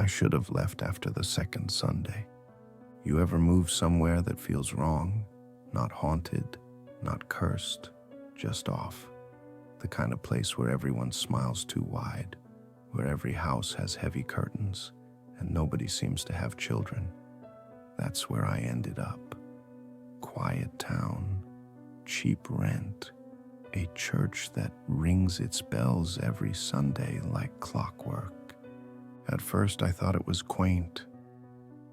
should have left after the second Sunday. You ever move somewhere that feels wrong? Not haunted, not cursed, just off. The kind of place where everyone smiles too wide, where every house has heavy curtains, and nobody seems to have children. That's where I ended up. Quiet town, cheap rent, a church that rings its bells every Sunday like clockwork. At first I thought it was quaint,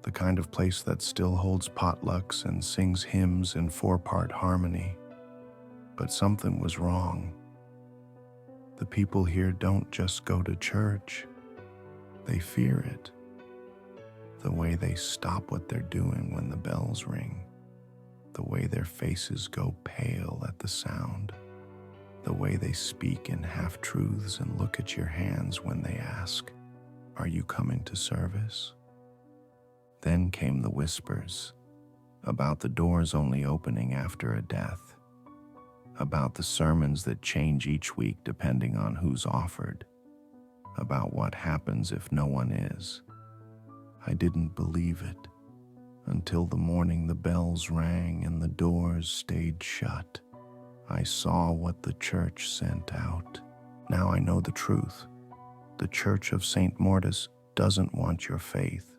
the kind of place that still holds potlucks and sings hymns in 4-part harmony. But something was wrong. The people here don't just go to church, they fear it. The way they stop what they're doing when the bells ring, the way their faces go pale at the sound, the way they speak in half-truths and look at your hands when they ask, "Are you coming to service?" Then came the whispers about the doors only opening after a death, about the sermons that change each week depending on who's offered, about what happens if no one is. I didn't believe it until the morning the bells rang and the doors stayed shut. I saw what the church sent out. Now I know the truth. The Church of St. Mortis doesn't want your faith.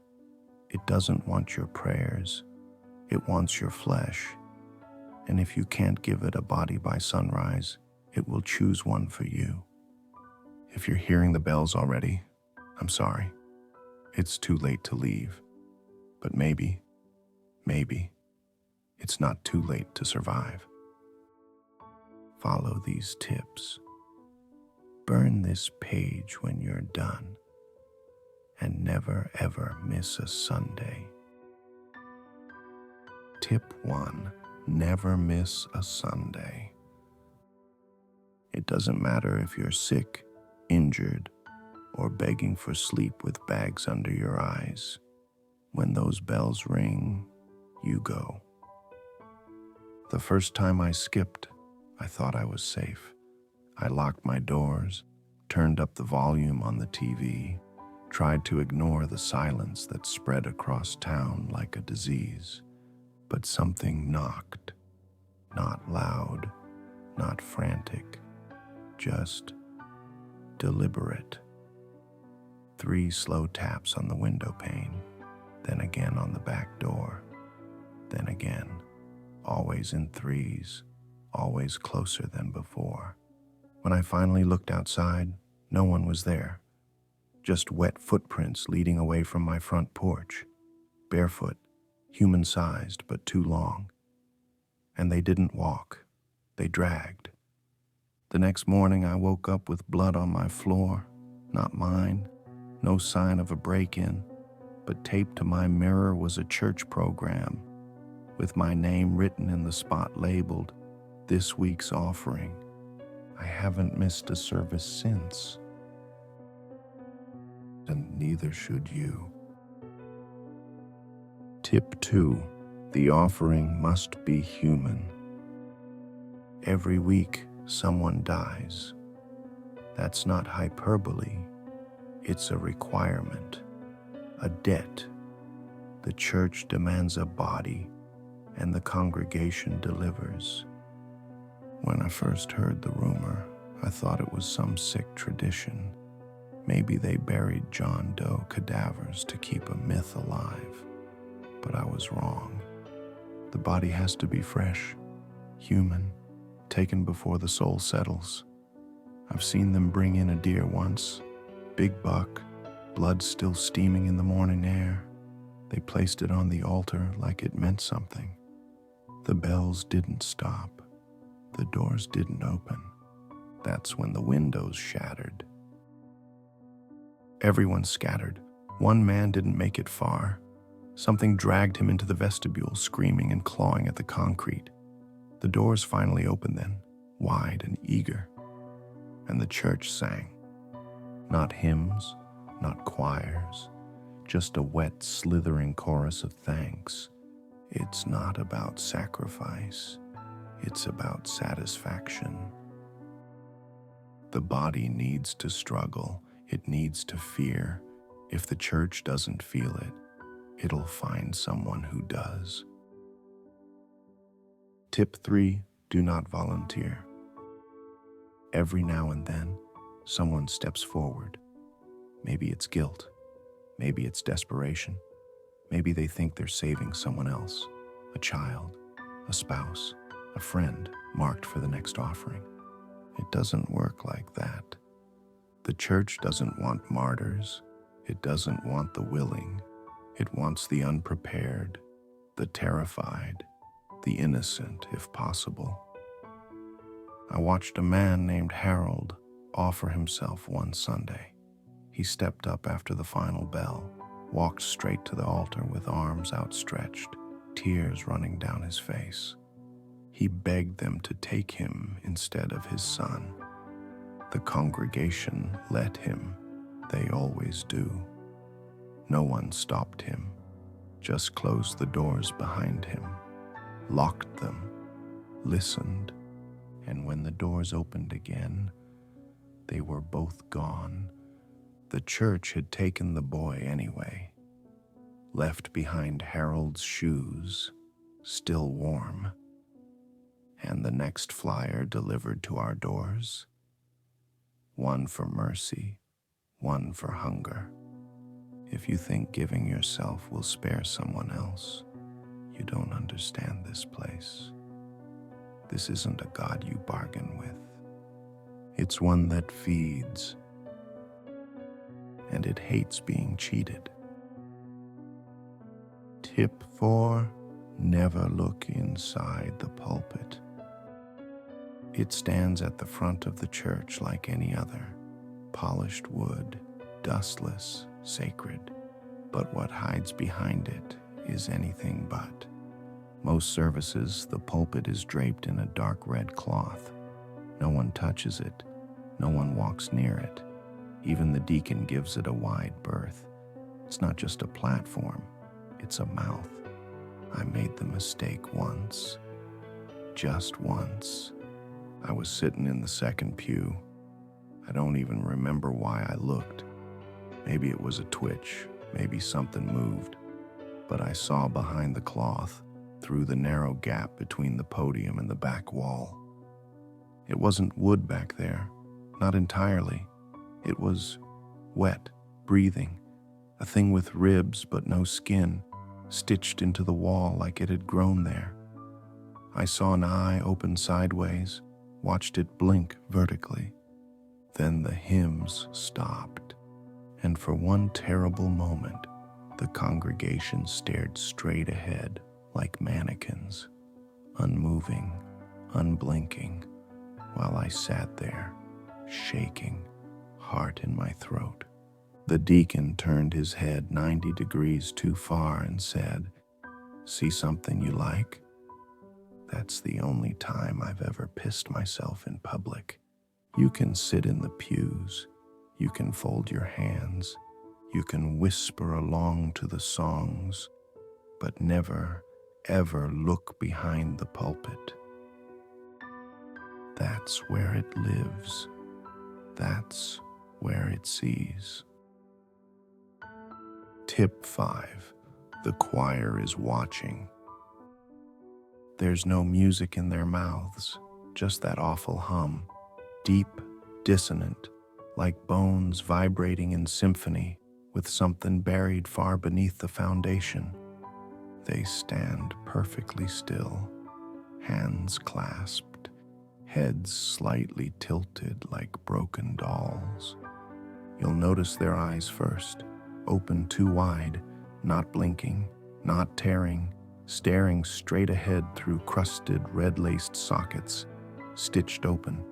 It doesn't want your prayers. It wants your flesh. And if you can't give it a body by sunrise, it will choose one for you. If you're hearing the bells already, I'm sorry. It's too late to leave. But maybe, it's not too late to survive. Follow these tips. Burn this page when you're done. And never ever miss a Sunday. Tip 1. Never miss a Sunday. It doesn't matter if you're sick, injured, or begging for sleep with bags under your eyes. When those bells ring, you go. The first time I skipped, I thought I was safe. I locked my doors, turned up the volume on the TV, tried to ignore the silence that spread across town like a disease. But something knocked. Not loud, not frantic, just deliberate. 3 slow taps on the window pane, then again on the back door, then again, always in threes, always closer than before. When I finally looked outside, no one was there. Just wet footprints leading away from my front porch, barefoot, human-sized but too long. And they didn't walk, they dragged. The next morning I woke up with blood on my floor, not mine, no sign of a break-in, but taped to my mirror was a church program, with my name written in the spot labeled, "This week's offering." I haven't missed a service since. And neither should you. Tip 2. The offering must be human. Every week, someone dies. That's not hyperbole. It's a requirement, a debt. The church demands a body, and the congregation delivers. When I first heard the rumor, I thought it was some sick tradition. Maybe they buried John Doe cadavers to keep a myth alive. But I was wrong. The body has to be fresh, human, taken before the soul settles. I've seen them bring in a deer once, big buck, blood still steaming in the morning air. They placed it on the altar like it meant something. The bells didn't stop. The doors didn't open. That's when the windows shattered. Everyone scattered. One man didn't make it far. Something dragged him into the vestibule, screaming and clawing at the concrete. The doors finally opened then, wide and eager. And the church sang. Not hymns, not choirs, just a wet, slithering chorus of thanks. It's not about sacrifice. It's about satisfaction. The body needs to struggle. It needs to fear. If the church doesn't feel it, it'll find someone who does. Tip 3, do not volunteer. Every now and then, someone steps forward. Maybe it's guilt. Maybe it's desperation. Maybe they think they're saving someone else, a child, a spouse, a friend marked for the next offering. It doesn't work like that. The church doesn't want martyrs. It doesn't want the willing. It wants the unprepared, the terrified, the innocent, if possible. I watched a man named Harold offer himself one Sunday. He stepped up after the final bell, walked straight to the altar with arms outstretched, tears running down his face. He begged them to take him instead of his son. The congregation let him. They always do. No one stopped him, just closed the doors behind him, locked them, listened, and when the doors opened again, they were both gone. The church had taken the boy anyway, left behind Harold's shoes, still warm, and the next flyer delivered to our doors. One for mercy, one for hunger. If you think giving yourself will spare someone else, you don't understand this place. This isn't a God you bargain with. It's one that feeds, and it hates being cheated. Tip 4, never look inside the pulpit. It stands at the front of the church like any other, polished wood, dustless, sacred. But what hides behind it is anything but. Most services, the pulpit is draped in a dark red cloth. No one touches it. No one walks near it. Even the deacon gives it a wide berth. It's not just a platform, it's a mouth. I made the mistake once. Just once. I was sitting in the second pew. I don't even remember why I looked. Maybe it was a twitch, maybe something moved. But I saw behind the cloth, through the narrow gap between the podium and the back wall. It wasn't wood back there, not entirely. It was wet, breathing, a thing with ribs but no skin, stitched into the wall like it had grown there. I saw an eye open sideways, watched it blink vertically. Then the hymns stopped, and for one terrible moment, the congregation stared straight ahead like mannequins, unmoving, unblinking, while I sat there, shaking, heart in my throat. The deacon turned his head 90 degrees too far and said, "See something you like?" That's the only time I've ever pissed myself in public. You can sit in the pews, you can fold your hands, you can whisper along to the songs, but never, ever look behind the pulpit. That's where it lives. That's where it sees. Tip 5. The choir is watching. There's no music in their mouths, just that awful hum, deep, dissonant, like bones vibrating in symphony with something buried far beneath the foundation. They stand perfectly still, hands clasped, heads slightly tilted like broken dolls. You'll notice their eyes first, open too wide, not blinking, not tearing, staring straight ahead through crusted, red-laced sockets, stitched open.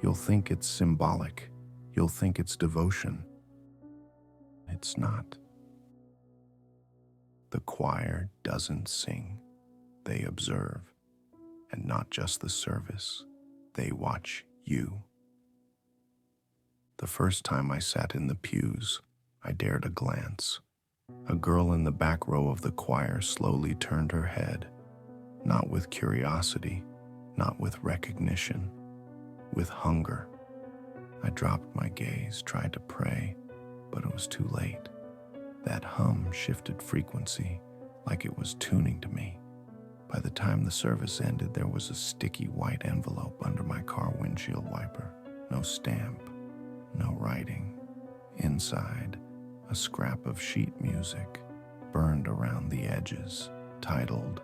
You'll think it's symbolic. You'll think it's devotion. It's not. The choir doesn't sing. They observe. And not just the service. They watch you. The first time I sat in the pews, I dared a glance. A girl in the back row of the choir slowly turned her head, not with curiosity, not with recognition, with hunger. I dropped my gaze, tried to pray, but it was too late. That hum shifted frequency, like it was tuning to me. By the time the service ended, there was a sticky white envelope under my car windshield wiper. No stamp, no writing. Inside, a scrap of sheet music, burned around the edges, titled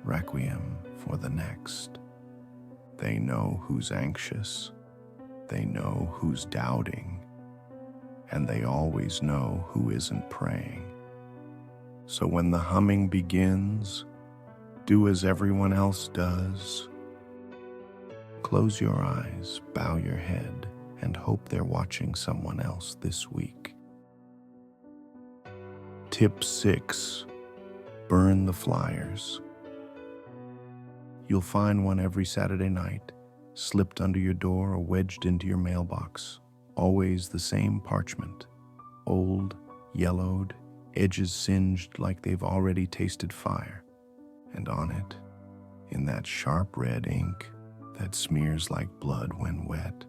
Requiem for the Next. They know who's anxious, they know who's doubting, and they always know who isn't praying. So when the humming begins, do as everyone else does. Close your eyes, bow your head, and hope they're watching someone else this week. Tip 6. Burn the flyers. You'll find one every Saturday night, slipped under your door or wedged into your mailbox. Always the same parchment. Old, yellowed, edges singed like they've already tasted fire. And on it, in that sharp red ink that smears like blood when wet,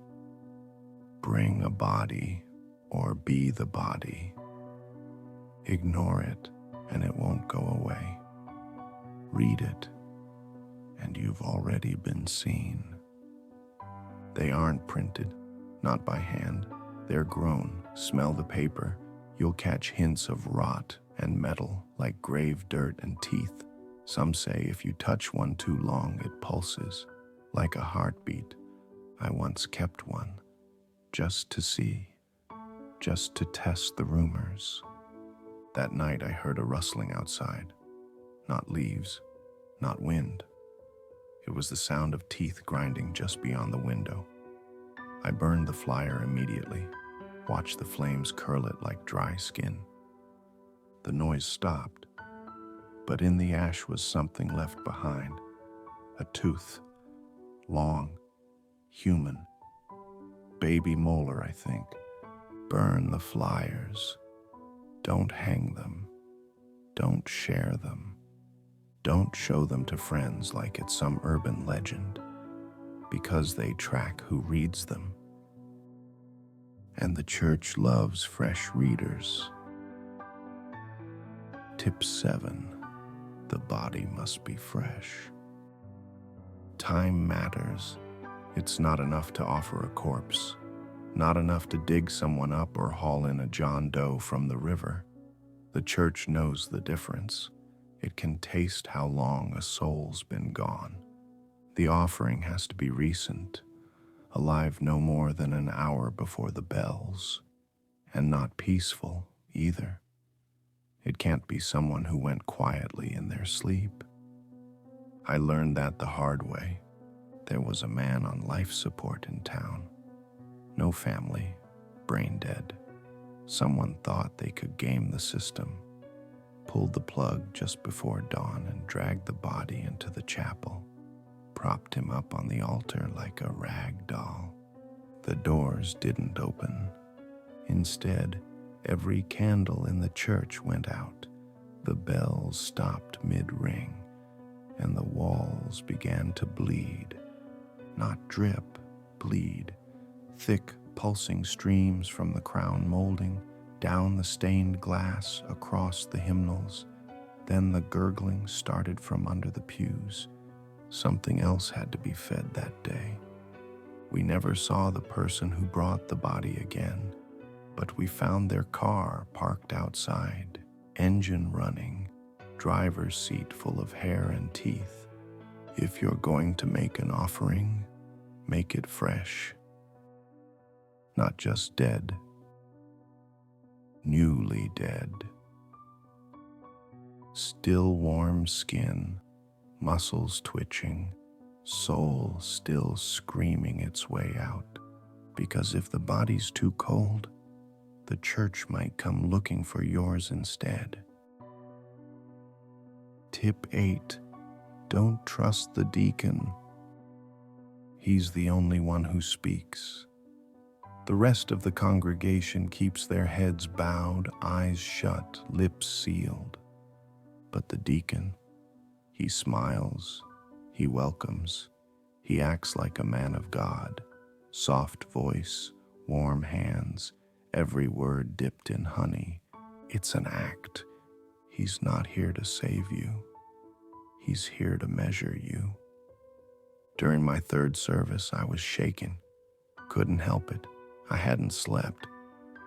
bring a body or be the body. Ignore it and it won't go away. Read it and you've already been seen. They aren't printed, not by hand. They're grown. Smell the paper. You'll catch hints of rot and metal like grave dirt and teeth. Some say if you touch one too long, it pulses like a heartbeat. I once kept one just to see, just to test the rumors. That night I heard a rustling outside. Not leaves, not wind. It was the sound of teeth grinding just beyond the window. I burned the flyer immediately, watched the flames curl it like dry skin. The noise stopped, but in the ash was something left behind. A tooth, long, human. Baby molar, I think. Burn the flyers. Don't hang them. Don't share them. Don't show them to friends like it's some urban legend, because they track who reads them. And the church loves fresh readers. Tip 7. The body must be fresh. Time matters. It's not enough to offer a corpse, not enough to dig someone up or haul in a John Doe from the river. The church knows the difference. It can taste how long a soul's been gone. The offering has to be recent, alive no more than an hour before the bells, and not peaceful either. It can't be someone who went quietly in their sleep. I learned that the hard way. There was a man on life support in town. No family, brain dead. Someone thought they could game the system, pulled the plug just before dawn and dragged the body into the chapel, propped him up on the altar like a rag doll. The doors didn't open. Instead, every candle in the church went out. The bells stopped mid-ring, and the walls began to bleed. Not drip, bleed. Thick, pulsing streams from the crown molding, down the stained glass, across the hymnals. Then the gurgling started from under the pews. Something else had to be fed that day. We never saw the person who brought the body again, but we found their car parked outside, engine running, driver's seat full of hair and teeth. If you're going to make an offering, make it fresh. Not just dead, newly dead. Still warm skin, muscles twitching, soul still screaming its way out. Because if the body's too cold, the church might come looking for yours instead. Tip 8. Don't trust the deacon. He's the only one who speaks. The rest of the congregation keeps their heads bowed, eyes shut, lips sealed. But the deacon, he smiles, he welcomes, he acts like a man of God. Soft voice, warm hands, every word dipped in honey. It's an act. He's not here to save you. He's here to measure you. During my third service, I was shaken. Couldn't help it. I hadn't slept.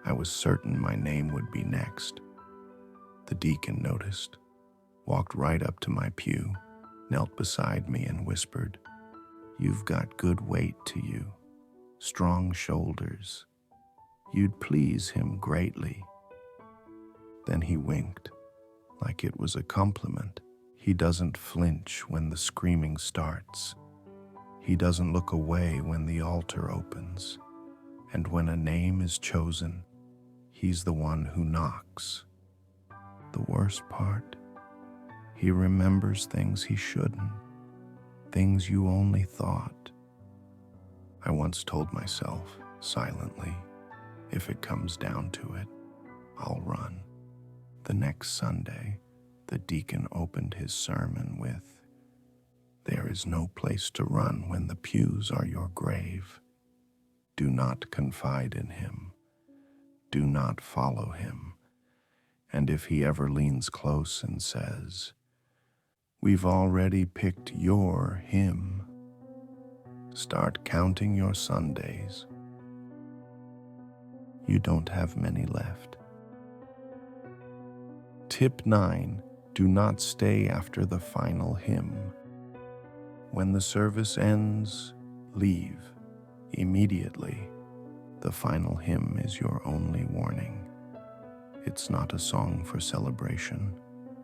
I was certain my name would be next. The deacon noticed, walked right up to my pew, knelt beside me and whispered, "You've got good weight to you, strong shoulders. You'd please him greatly." Then he winked, like it was a compliment. He doesn't flinch when the screaming starts. He doesn't look away when the altar opens. And when a name is chosen, he's the one who knocks. The worst part, he remembers things he shouldn't, things you only thought. I once told myself, silently, if it comes down to it, I'll run. The next Sunday, the deacon opened his sermon with, "There is no place to run when the pews are your grave. Do not confide in him. Do not follow him. And if he ever leans close and says, 'We've already picked your hymn,' start counting your Sundays. You don't have many left." Tip 9. Do not stay after the final hymn. When the service ends, leave immediately. The final hymn is your only warning. It's not a song for celebration.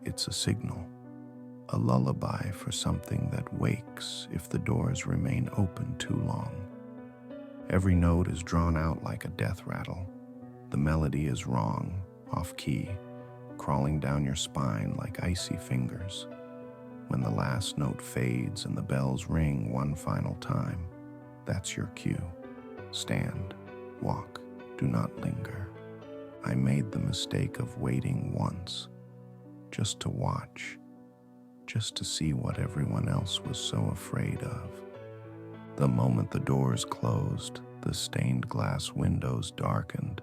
It's a signal, a lullaby for something that wakes if the doors remain open too long. Every note is drawn out like a death rattle. The melody is wrong, off key, crawling down your spine like icy fingers. When the last note fades and the bells ring one final time, that's your cue. Stand, walk, do not linger. I made the mistake of waiting once, just to watch, just to see what everyone else was so afraid of. The moment the doors closed, the stained glass windows darkened,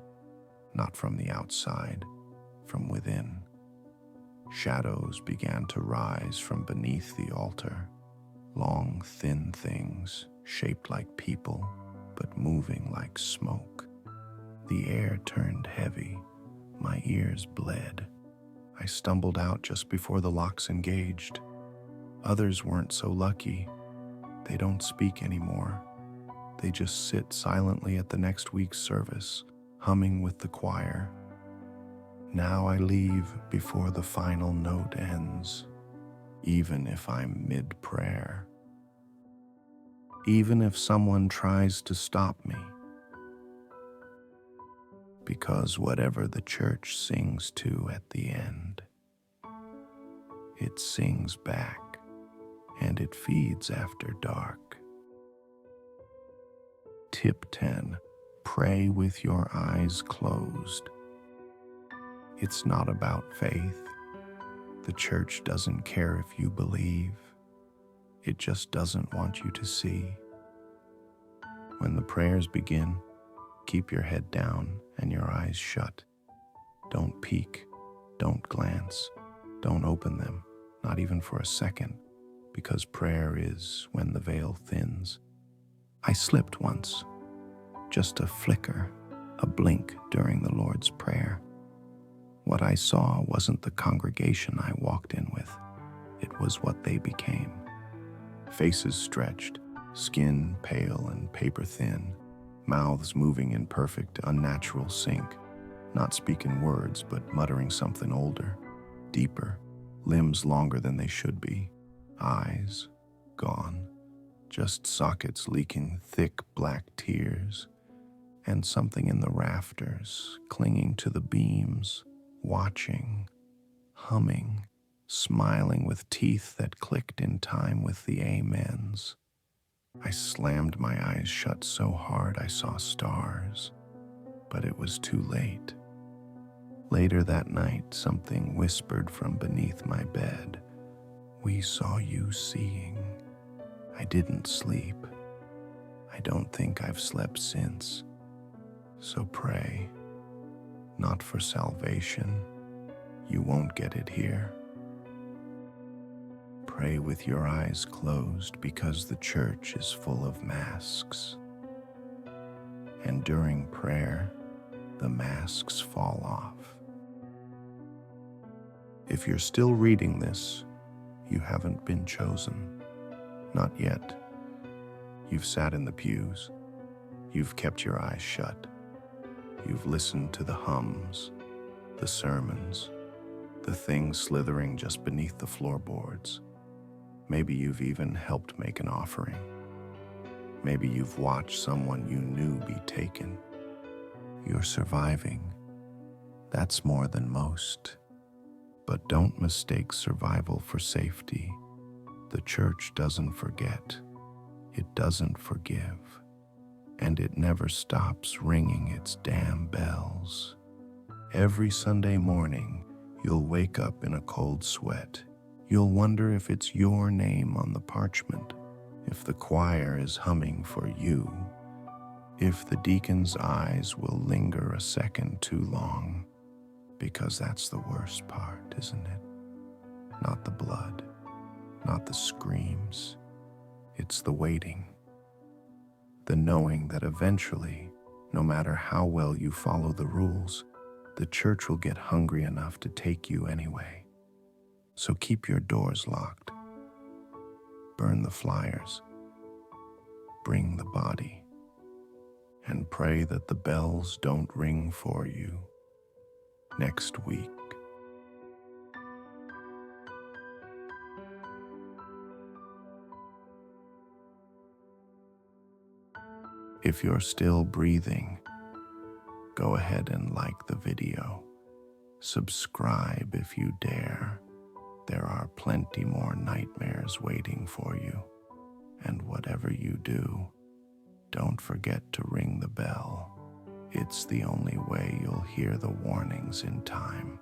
not from the outside, from within. Shadows began to rise from beneath the altar, long, thin things shaped like people, but moving like smoke. The air turned heavy, my ears bled. I stumbled out just before the locks engaged. Others weren't so lucky. They don't speak anymore. They just sit silently at the next week's service, humming with the choir. Now I leave before the final note ends, even if I'm mid-prayer. Even if someone tries to stop me. Because whatever the church sings to at the end, it sings back, and it feeds after dark. Tip 10. Pray with your eyes closed. It's not about faith. The church doesn't care if you believe. It just doesn't want you to see. When the prayers begin, keep your head down and your eyes shut. Don't peek, don't glance, don't open them, not even for a second, because prayer is when the veil thins. I slipped once, just a flicker, a blink during the Lord's Prayer. What I saw wasn't the congregation I walked in with. It was what they became. Faces stretched, skin pale and paper thin, mouths moving in perfect, unnatural sync, not speaking words but muttering something older, deeper, limbs longer than they should be, eyes gone, just sockets leaking thick black tears, and something in the rafters clinging to the beams, watching, humming, smiling with teeth that clicked in time with the amens. I slammed my eyes shut so hard I saw stars, but it was too late. Later that night, something whispered from beneath my bed, "We saw you seeing." I didn't sleep. I don't think I've slept since. So pray, not for salvation, You won't get it here. Pray with your eyes closed because the church is full of masks. And during prayer, the masks fall off. If you're still reading this, you haven't been chosen. Not yet. You've sat in the pews. You've kept your eyes shut. You've listened to the hums, the sermons, the things slithering just beneath the floorboards. Maybe you've even helped make an offering. Maybe you've watched someone you knew be taken. You're surviving. That's more than most. But don't mistake survival for safety. The church doesn't forget. It doesn't forgive. And it never stops ringing its damn bells. Every Sunday morning, you'll wake up in a cold sweat. You'll wonder if it's your name on the parchment, if the choir is humming for you, if the deacon's eyes will linger a second too long, because that's the worst part, isn't it? Not the blood, not the screams. It's the waiting. The knowing that eventually, no matter how well you follow the rules, the church will get hungry enough to take you anyway. So keep your doors locked. Burn the flyers. Bring the body. And pray that the bells don't ring for you next week. If you're still breathing, go ahead and like the video. Subscribe if you dare. There are plenty more nightmares waiting for you. And whatever you do, don't forget to ring the bell. It's the only way you'll hear the warnings in time.